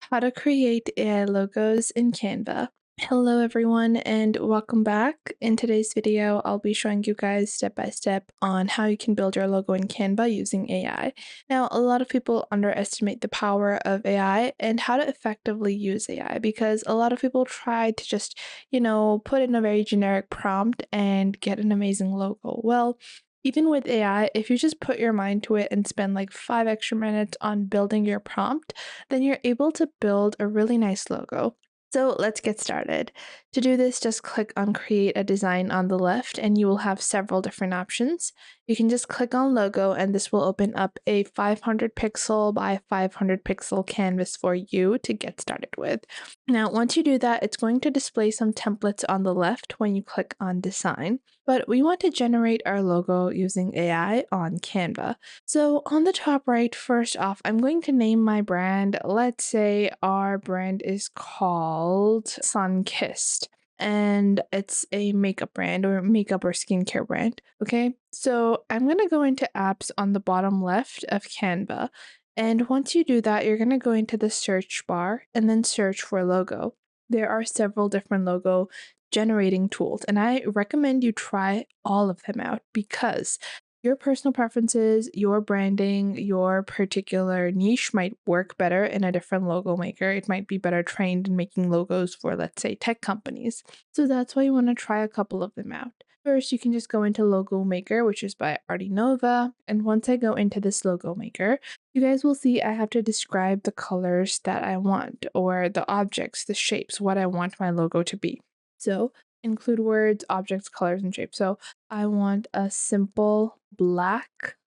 How to create AI logos in Canva. Hello everyone and welcome back. In today's video, I'll be showing you guys step by step on how you can build your logo in Canva using AI. Now, a lot of people underestimate the power of AI and how to effectively use AI because a lot of people try to just, put in a very generic prompt and get an amazing logo. Well, even with AI, if you just put your mind to it and spend like 5 extra minutes on building your prompt, then you're able to build a really nice logo. So let's get started. To do this, just click on Create a Design on the left and you will have several different options. You can just click on Logo and this will open up a 500 pixel by 500 pixel canvas for you to get started with. Now, once you do that, it's going to display some templates on the left when you click on Design. But we want to generate our logo using AI on Canva. So on the top right, first off, I'm going to name my brand. Let's say our brand is called Sunkissed and it's a makeup brand or makeup or skincare brand. Okay. So I'm going to go into apps on the bottom left of Canva. And once you do that, you're going to go into the search bar and then search for logo. There are several different logo generating tools, and I recommend you try all of them out because your personal preferences, your branding, your particular niche might work better in a different logo maker. It might be better trained in making logos for, let's say, tech companies. So that's why you want to try a couple of them out. First, you can just go into Logo Maker, which is by Artinova. And once I go into this logo maker, you guys will see I have to describe the colors that I want, or the objects, the shapes, what I want my logo to be. So include words, objects, colors, and shapes. So I want a simple black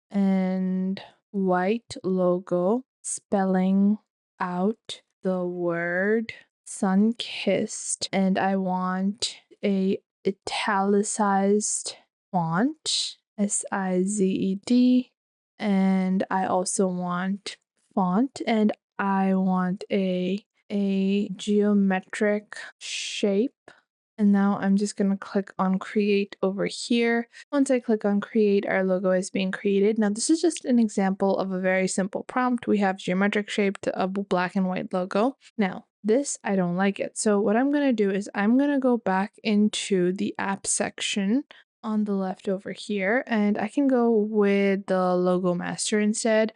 and white logo spelling out the word sun kissed, and I want a italicized font, SIZED, and I also want font, and I want a geometric shape. And now I'm just going to click on create over here. Once I click on create, our logo is being created. Now this is just an example of a very simple prompt. We have geometric shaped a black and white logo. Now this, I don't like it. So what I'm going to do is I'm going to go back into the app section on the left over here, and I can go with the logo master instead.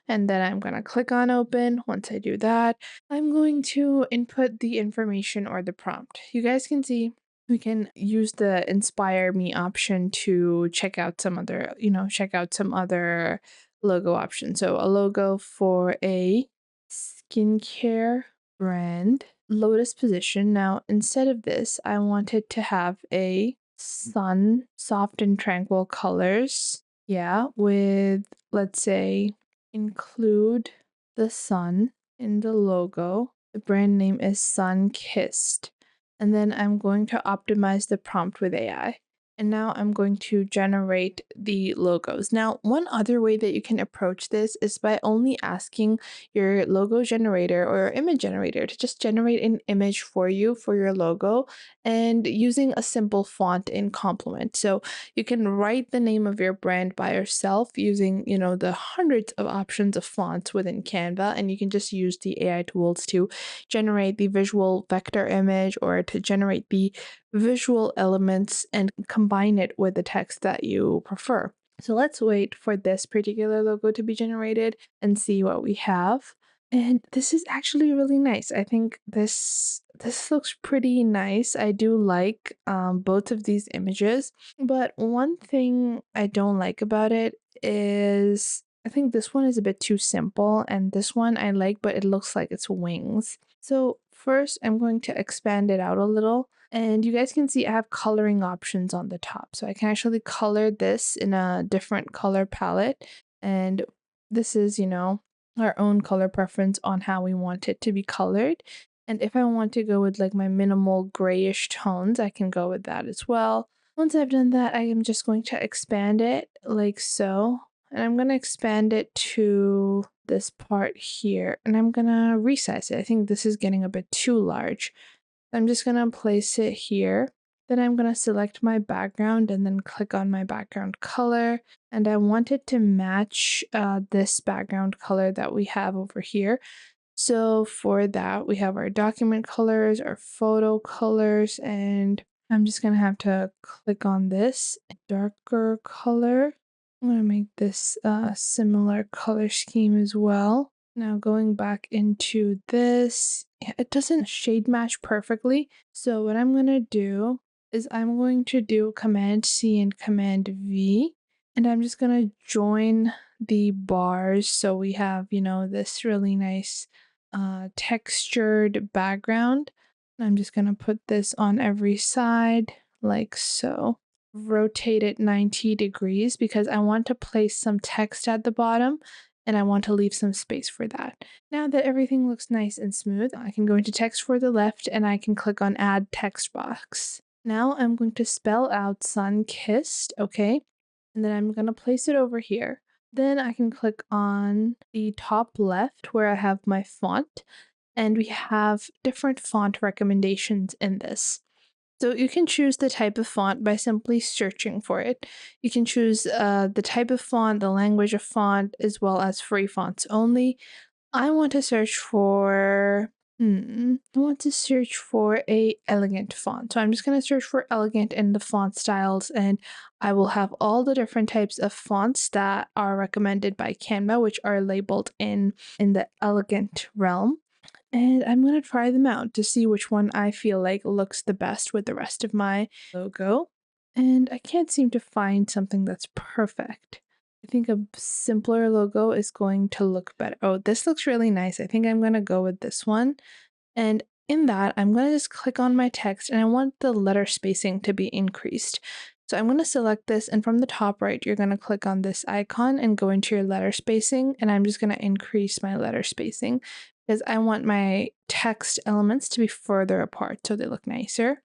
And then I'm going to click on open. Once I do that, I'm going to input the information or the prompt. You guys can see we can use the inspire me option to check out some other, logo options. So a logo for a skincare brand, lotus position. Now, instead of this, I wanted to have a sun, soft and tranquil colors. Yeah, with, let's say, include the sun in the logo. The brand name is Sunkissed. And then I'm going to optimize the prompt with AI. And now I'm going to generate the logos. Now, one other way that you can approach this is by only asking your logo generator or your image generator to just generate an image for you for your logo and using a simple font in complement. So you can write the name of your brand by yourself using, the hundreds of options of fonts within Canva, and you can just use the AI tools to generate the visual vector image or to generate the visual elements and combine it with the text that you prefer. So let's wait for this particular logo to be generated and see what we have. And this is actually really nice. I think this looks pretty nice. I do like both of these images, but one thing I don't like about it is I think this one is a bit too simple, and this one I like, but it looks like it's wings. So first I'm going to expand it out a little, and you guys can see I have coloring options on the top. So I can actually color this in a different color palette, and this is, our own color preference on how we want it to be colored. And if I want to go with like my minimal grayish tones, I can go with that as well. Once I've done that, I am just going to expand it like so. And I'm going to expand it to this part here. And I'm going to resize it. I think this is getting a bit too large. I'm just going to place it here. Then I'm going to select my background and then click on my background color. And I want it to match this background color that we have over here. So for that, we have our document colors, our photo colors, and I'm just gonna have to click on this darker color. I'm gonna make this similar color scheme as well. Now going back into this, yeah, it doesn't shade match perfectly. So what I'm gonna do is I'm going to do Command C and Command V, and I'm just gonna join the bars so we have, this really nice textured background. I'm just gonna put this on every side like so. Rotate it 90 degrees because I want to place some text at the bottom and I want to leave some space for that. Now that everything looks nice and smooth, I can go into text for the left and I can click on add text box. Now I'm going to spell out sun kissed, okay? And then I'm gonna place it over here. Then I can click on the top left where I have my font, and we have different font recommendations in this. So you can choose the type of font by simply searching for it. You can choose the type of font, the language of font, as well as free fonts only. I want to search for I want to search for a elegant font. So I'm just going to search for elegant in the font styles, and I will have all the different types of fonts that are recommended by Canva, which are labeled in the elegant realm. And I'm going to try them out to see which one I feel like looks the best with the rest of my logo. And I can't seem to find something that's perfect. I think a simpler logo is going to look better. Oh, this looks really nice. I think I'm going to go with this one. And in that, I'm going to just click on my text and I want the letter spacing to be increased. So I'm going to select this, and from the top right, you're going to click on this icon and go into your letter spacing, and I'm just going to increase my letter spacing because I want my text elements to be further apart so they look nicer.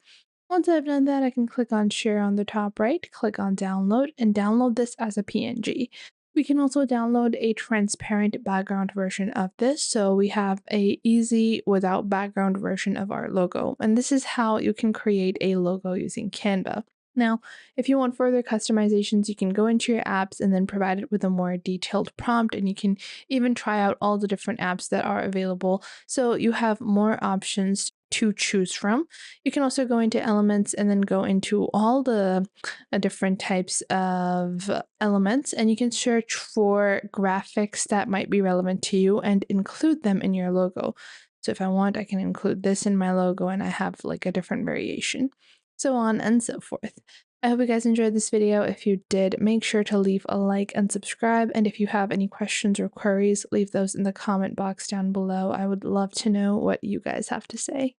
Once I've done that, I can click on share on the top right, click on download, and download this as a PNG. We can also download a transparent background version of this, so we have a easy without background version of our logo. And this is how you can create a logo using Canva. Now, if you want further customizations, you can go into your apps and then provide it with a more detailed prompt, and you can even try out all the different apps that are available. So you have more options to choose from. You can also go into elements and then go into all the different types of elements, and you can search for graphics that might be relevant to you and include them in your logo. So if I want, I can include this in my logo and I have like a different variation, so on and so forth. I hope you guys enjoyed this video. If you did, make sure to leave a like and subscribe. And if you have any questions or queries, leave those in the comment box down below. I would love to know what you guys have to say.